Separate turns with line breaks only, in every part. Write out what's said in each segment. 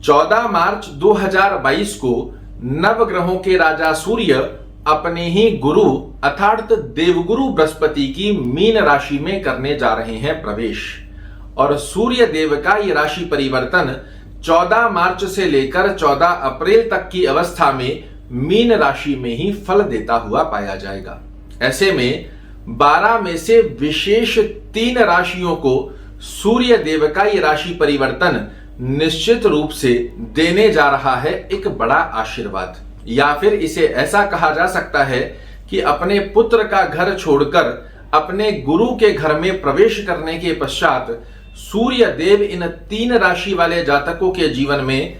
14 मार्च 2022 को नवग्रहों के राजा सूर्य अपने ही गुरु अर्थात देवगुरु बृहस्पति की मीन राशि में करने जा रहे हैं प्रवेश। और सूर्य देव का ये राशि परिवर्तन 14 मार्च से लेकर 14 अप्रैल तक की अवस्था में मीन राशि में ही फल देता हुआ पाया जाएगा। ऐसे में 12 में से विशेष 3 राशियों को सूर्य देव का ये राशि परिवर्तन निश्चित रूप से देने जा रहा है एक बड़ा आशीर्वाद, या फिर इसे ऐसा कहा जा सकता है कि अपने पुत्र का घर छोड़कर अपने गुरु के घर में प्रवेश करने के पश्चात सूर्य देव इन 3 राशि वाले जातकों के जीवन में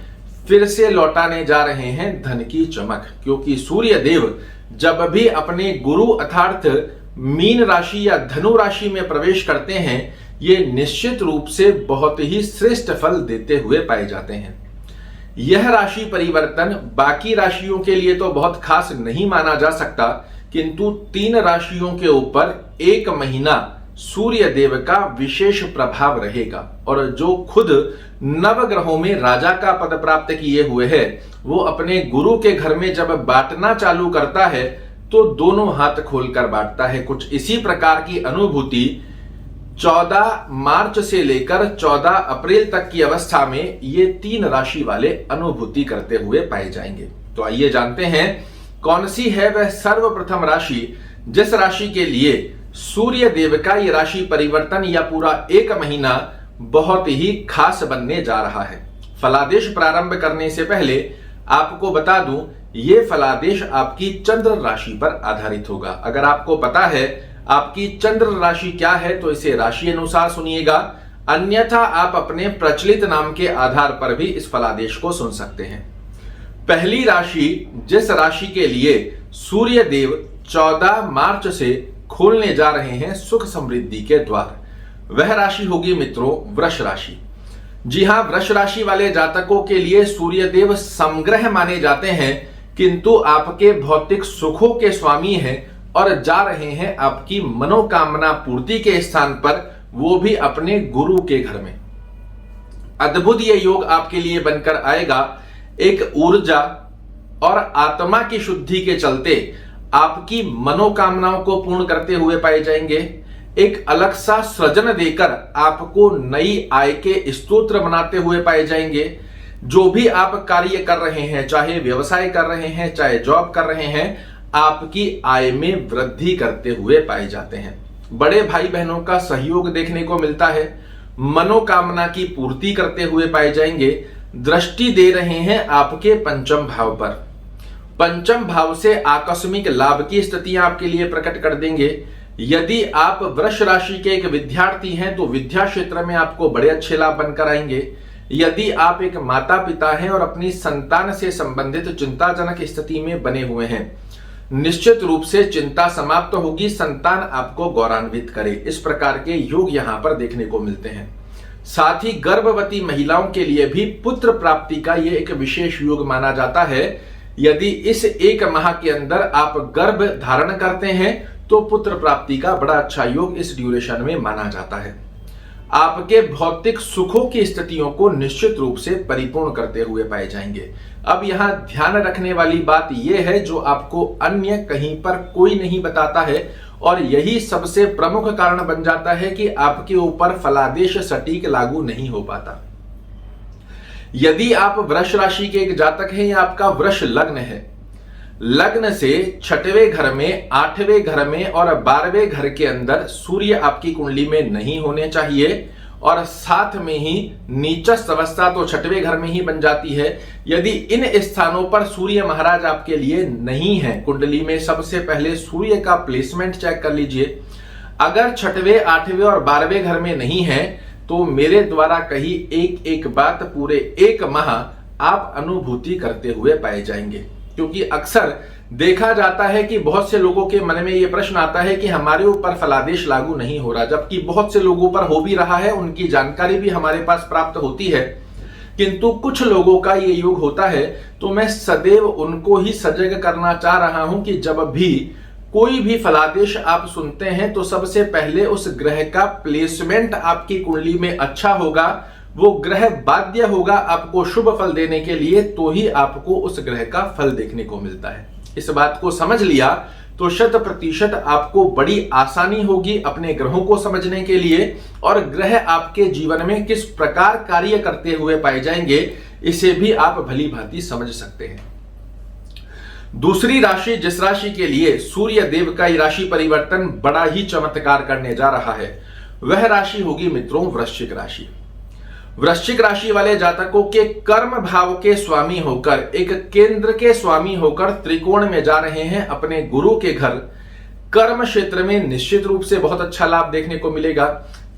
फिर से लौटाने जा रहे हैं धन की चमक। क्योंकि सूर्य देव जब भी अपने गुरु अर्थात मीन राशि या धनु राशि में प्रवेश करते हैं, ये निश्चित रूप से बहुत ही श्रेष्ठ फल देते हुए पाए जाते हैं। यह राशि परिवर्तन बाकी राशियों के लिए तो बहुत खास नहीं माना जा सकता, किंतु 3 राशियों के ऊपर 1 महीना सूर्य देव का विशेष प्रभाव रहेगा। और जो खुद नवग्रहों में राजा का पद प्राप्त किए हुए है, वो अपने गुरु के घर में जब बांटना चालू करता है तो दोनों हाथ खोलकर बांटता है। कुछ इसी प्रकार की अनुभूति 14 मार्च से लेकर 14 अप्रैल तक की अवस्था में ये 3 राशि वाले अनुभूति करते हुए पाए जाएंगे। तो आइए जानते हैं कौन सी है वह सर्वप्रथम राशि जिस राशि के लिए सूर्य देव का ये राशि परिवर्तन या पूरा 1 महीना बहुत ही खास बनने जा रहा है। फलादेश प्रारंभ करने से पहले आपको बता दूं, ये फलादेश आपकी चंद्र राशि पर आधारित होगा। अगर आपको पता है आपकी चंद्र राशि क्या है तो इसे राशि अनुसार सुनिएगा, अन्यथा आप अपने प्रचलित नाम के आधार पर भी इस फलादेश को सुन सकते हैं। पहली राशि जिस राशि के लिए सूर्य देव 14 मार्च से खोलने जा रहे हैं सुख समृद्धि के द्वार, वह राशि होगी मित्रों वृष राशि। जी हां, वृष राशि वाले जातकों के लिए सूर्य देव समग्रह माने जाते हैं, किंतु आपके भौतिक सुखों के स्वामी हैं और जा रहे हैं आपकी मनोकामना पूर्ति के स्थान पर, वो भी अपने गुरु के घर में। अद्भुत ये योग आपके लिए बनकर आएगा। एक ऊर्जा और आत्मा की शुद्धि के चलते आपकी मनोकामनाओं को पूर्ण करते हुए पाए जाएंगे। एक अलग सा सृजन देकर आपको नई आय के स्रोत बनाते हुए पाए जाएंगे। जो भी आप कार्य कर रहे हैं, चाहे व्यवसाय कर रहे हैं, चाहे जॉब कर रहे हैं, आपकी आय में वृद्धि करते हुए पाए जाते हैं। बड़े भाई बहनों का सहयोग देखने को मिलता है। मनोकामना की पूर्ति करते हुए पाए जाएंगे। दृष्टि दे रहे हैं आपके पंचम भाव पर। पंचम भाव से आकस्मिक लाभ की स्थितियां आपके लिए प्रकट कर देंगे। यदि आप वृष राशि के एक विद्यार्थी हैं तो विद्या क्षेत्र में आपको बड़े अच्छे लाभ बनकर आएंगे। यदि आप एक माता पिता हैं और अपनी संतान से संबंधित चिंताजनक स्थिति में बने हुए हैं, निश्चित रूप से चिंता समाप्त होगी, संतान आपको गौरवान्वित करे। इस प्रकार के योग यहां पर देखने को मिलते हैं। साथ ही गर्भवती महिलाओं के लिए भी पुत्र प्राप्ति का यह एक विशेष योग माना जाता है। यदि इस 1 माह के अंदर आप गर्भ धारण करते हैं तो पुत्र प्राप्ति का बड़ा अच्छा योग इस ड्यूरेशन में माना जाता है। आपके भौतिक सुखों की स्थितियों को निश्चित रूप से परिपूर्ण करते हुए पाए जाएंगे। अब यहां ध्यान रखने वाली बात यह है जो आपको अन्य कहीं पर कोई नहीं बताता है, और यही सबसे प्रमुख कारण बन जाता है कि आपके ऊपर फलादेश सटीक लागू नहीं हो पाता। यदि आप वृष राशि के एक जातक हैं या आपका वृष लग्न है, लग्न से 6वें घर में, 8वें घर में और 12वें घर के अंदर सूर्य आपकी कुंडली में नहीं होने चाहिए, और साथ में ही नीचस्थ अवस्था तो 6वें घर में ही बन जाती है। यदि इन स्थानों पर सूर्य महाराज आपके लिए नहीं है कुंडली में, सबसे पहले सूर्य का प्लेसमेंट चेक कर लीजिए। अगर 6वें, 8वें और 12वें घर में नहीं है तो मेरे द्वारा कही एक बात पूरे 1 माह आप अनुभूति करते हुए पाए जाएंगे। क्योंकि अक्सर देखा जाता है कि बहुत से लोगों के मन में यह प्रश्न आता है कि हमारे ऊपर फलादेश लागू नहीं हो रहा, जबकि बहुत से लोगों पर हो भी रहा है, उनकी जानकारी भी हमारे पास प्राप्त होती है। किंतु कुछ लोगों का ये योग होता है, तो मैं सदैव उनको ही सजग करना चाह रहा हूं कि जब भी कोई भी फलादेश आप सुनते हैं तो सबसे पहले उस ग्रह का प्लेसमेंट आपकी कुंडली में अच्छा होगा, वो ग्रह बाध्य होगा आपको शुभ फल देने के लिए, तो ही आपको उस ग्रह का फल देखने को मिलता है। इस बात को समझ लिया तो 100% आपको बड़ी आसानी होगी अपने ग्रहों को समझने के लिए, और ग्रह आपके जीवन में किस प्रकार कार्य करते हुए पाए जाएंगे इसे भी आप भली भांति समझ सकते हैं। दूसरी राशि, जिस राशि के लिए सूर्य देव का राशि परिवर्तन बड़ा ही चमत्कार करने जा रहा है, वह राशि होगी मित्रों वृश्चिक राशि। वृश्चिक राशि वाले जातकों के कर्म भाव के स्वामी होकर, एक केंद्र के स्वामी होकर त्रिकोण में जा रहे हैं अपने गुरु के घर। कर्म क्षेत्र में निश्चित रूप से बहुत अच्छा लाभ देखने को मिलेगा।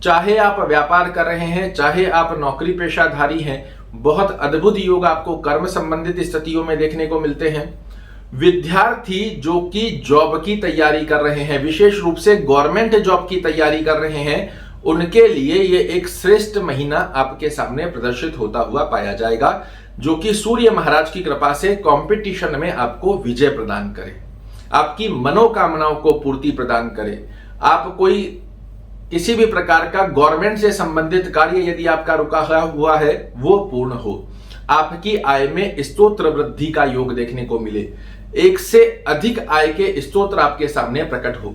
चाहे आप व्यापार कर रहे हैं, चाहे आप नौकरी पेशाधारी हैं, बहुत अद्भुत योग आपको कर्म संबंधित स्थितियों में देखने को मिलते हैं। विद्यार्थी जो कि जॉब की तैयारी कर रहे हैं, विशेष रूप से गवर्नमेंट जॉब की तैयारी कर रहे हैं, उनके लिए ये एक श्रेष्ठ महीना आपके सामने प्रदर्शित होता हुआ पाया जाएगा, जो कि सूर्य महाराज की कृपा से कंपटीशन में आपको विजय प्रदान करे, आपकी मनोकामनाओं को पूर्ति प्रदान करे। आप कोई किसी भी प्रकार का गवर्नमेंट से संबंधित कार्य यदि आपका रुका हुआ है वो पूर्ण हो, आपकी आय में स्तोत्र वृद्धि का योग देखने को मिले, एक से अधिक आय के स्तोत्र आपके सामने प्रकट हो।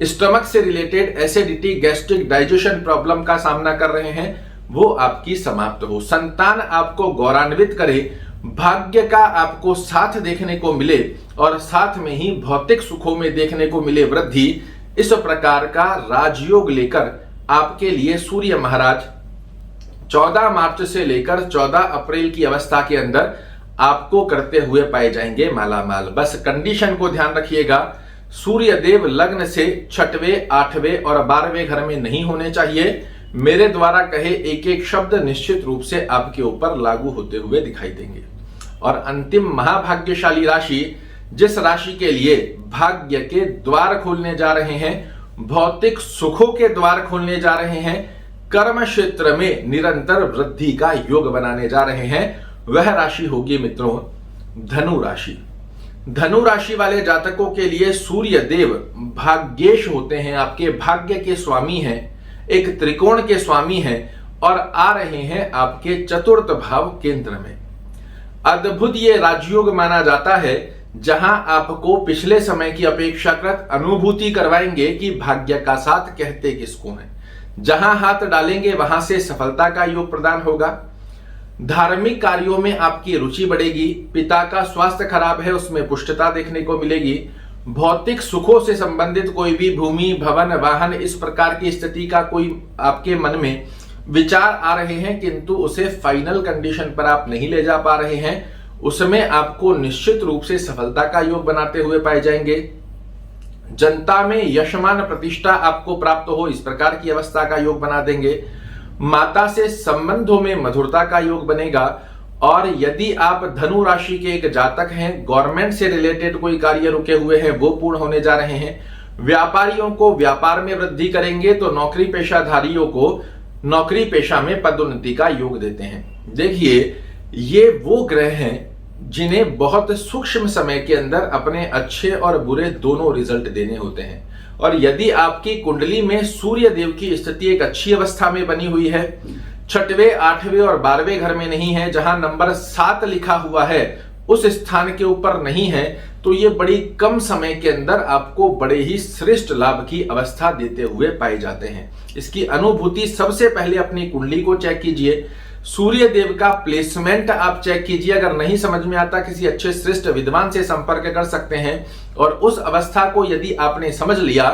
स्टमक से related acidity, gastric, digestion problem का सामना कर रहे हैं, वो आपकी समाप्त हो। संतान आपको गौरवान्वित करे, भाग्य का आपको साथ देखने को मिले, और साथ में ही भौतिक सुखों में देखने को मिले वृद्धि। इस प्रकार का राजयोग लेकर आपके लिए सूर्य महाराज 14 मार्च से लेकर 14 अप्रैल की अवस्था के अंदर आपको करते हुए पाए जाएंगे मालामाल। बस कंडीशन को ध्यान रखिएगा, सूर्य देव लग्न से 6वें, 8वें और 12वें घर में नहीं होने चाहिए। मेरे द्वारा कहे एक एक शब्द निश्चित रूप से आपके ऊपर लागू होते हुए दिखाई देंगे। और अंतिम महाभाग्यशाली राशि, जिस राशि के लिए भाग्य के द्वार खोलने जा रहे हैं, भौतिक सुखों के द्वार खोलने जा रहे हैं, कर्म क्षेत्र में निरंतर वृद्धि का योग बनाने जा रहे हैं, वह राशि होगी मित्रों धनु राशि। धनु राशि वाले जातकों के लिए सूर्य देव भाग्येश होते हैं, आपके भाग्य के स्वामी हैं, एक त्रिकोण के स्वामी हैं, और आ रहे हैं आपके चतुर्थ भाव केंद्र में। अद्भुत ये राजयोग माना जाता है, जहां आपको पिछले समय की अपेक्षाकृत अनुभूति करवाएंगे कि भाग्य का साथ कहते किसको हैं। जहां हाथ डालेंगे वहां से सफलता का योग प्रदान होगा। धार्मिक कार्यों में आपकी रुचि बढ़ेगी। पिता का स्वास्थ्य खराब है, उसमें पुष्टता देखने को मिलेगी। भौतिक सुखों से संबंधित कोई भी भूमि, भवन, वाहन, इस प्रकार की स्थिति का कोई आपके मन में विचार आ रहे हैं, किंतु उसे फाइनल कंडीशन पर आप नहीं ले जा पा रहे हैं, उसमें आपको निश्चित रूप से सफलता का योग बनाते हुए पाए जाएंगे। जनता में यशमान प्रतिष्ठा आपको प्राप्त हो, इस प्रकार की अवस्था का योग बना देंगे। माता से संबंधों में मधुरता का योग बनेगा। और यदि आप धनु राशि के एक जातक हैं, गवर्नमेंट से रिलेटेड कोई कार्य रुके हुए हैं, वो पूर्ण होने जा रहे हैं। व्यापारियों को व्यापार में वृद्धि करेंगे, तो नौकरी पेशाधारियों को नौकरी पेशा में पदोन्नति का योग देते हैं। देखिए, ये वो ग्रह हैं जिन्हें बहुत सूक्ष्म समय के अंदर अपने अच्छे और बुरे दोनों रिजल्ट देने होते हैं। और यदि आपकी कुंडली में सूर्य देव की स्थिति एक अच्छी अवस्था में बनी हुई है, 6वें, 8वें और 12वें घर में नहीं है, जहां नंबर 7 लिखा हुआ है उस स्थान के ऊपर नहीं है, तो ये बड़ी कम समय के अंदर आपको बड़े ही श्रेष्ठ लाभ की अवस्था देते हुए पाए जाते हैं। इसकी अनुभूति सबसे पहले अपनी कुंडली को चेक कीजिए, सूर्य देव का प्लेसमेंट आप चेक कीजिए। अगर नहीं समझ में आता, किसी अच्छे श्रेष्ठ विद्वान से संपर्क कर सकते हैं, और उस अवस्था को यदि आपने समझ लिया,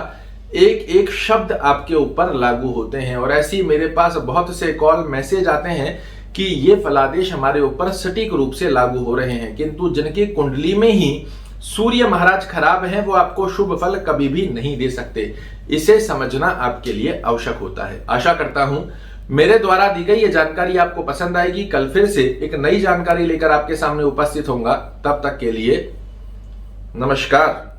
एक एक शब्द आपके ऊपर लागू होते हैं। और ऐसी मेरे पास बहुत से कॉल, मैसेज आते हैं कि ये फलादेश हमारे ऊपर सटीक रूप से लागू हो रहे हैं, किंतु जिनकी कुंडली में ही सूर्य महाराज खराब हैं, वो आपको शुभ फल कभी भी नहीं दे सकते। इसे समझना आपके लिए आवश्यक होता है। आशा करता हूं मेरे द्वारा दी गई ये जानकारी आपको पसंद आएगी। कल फिर से एक नई जानकारी लेकर आपके सामने उपस्थित होऊंगा। तब तक के लिए नमस्कार।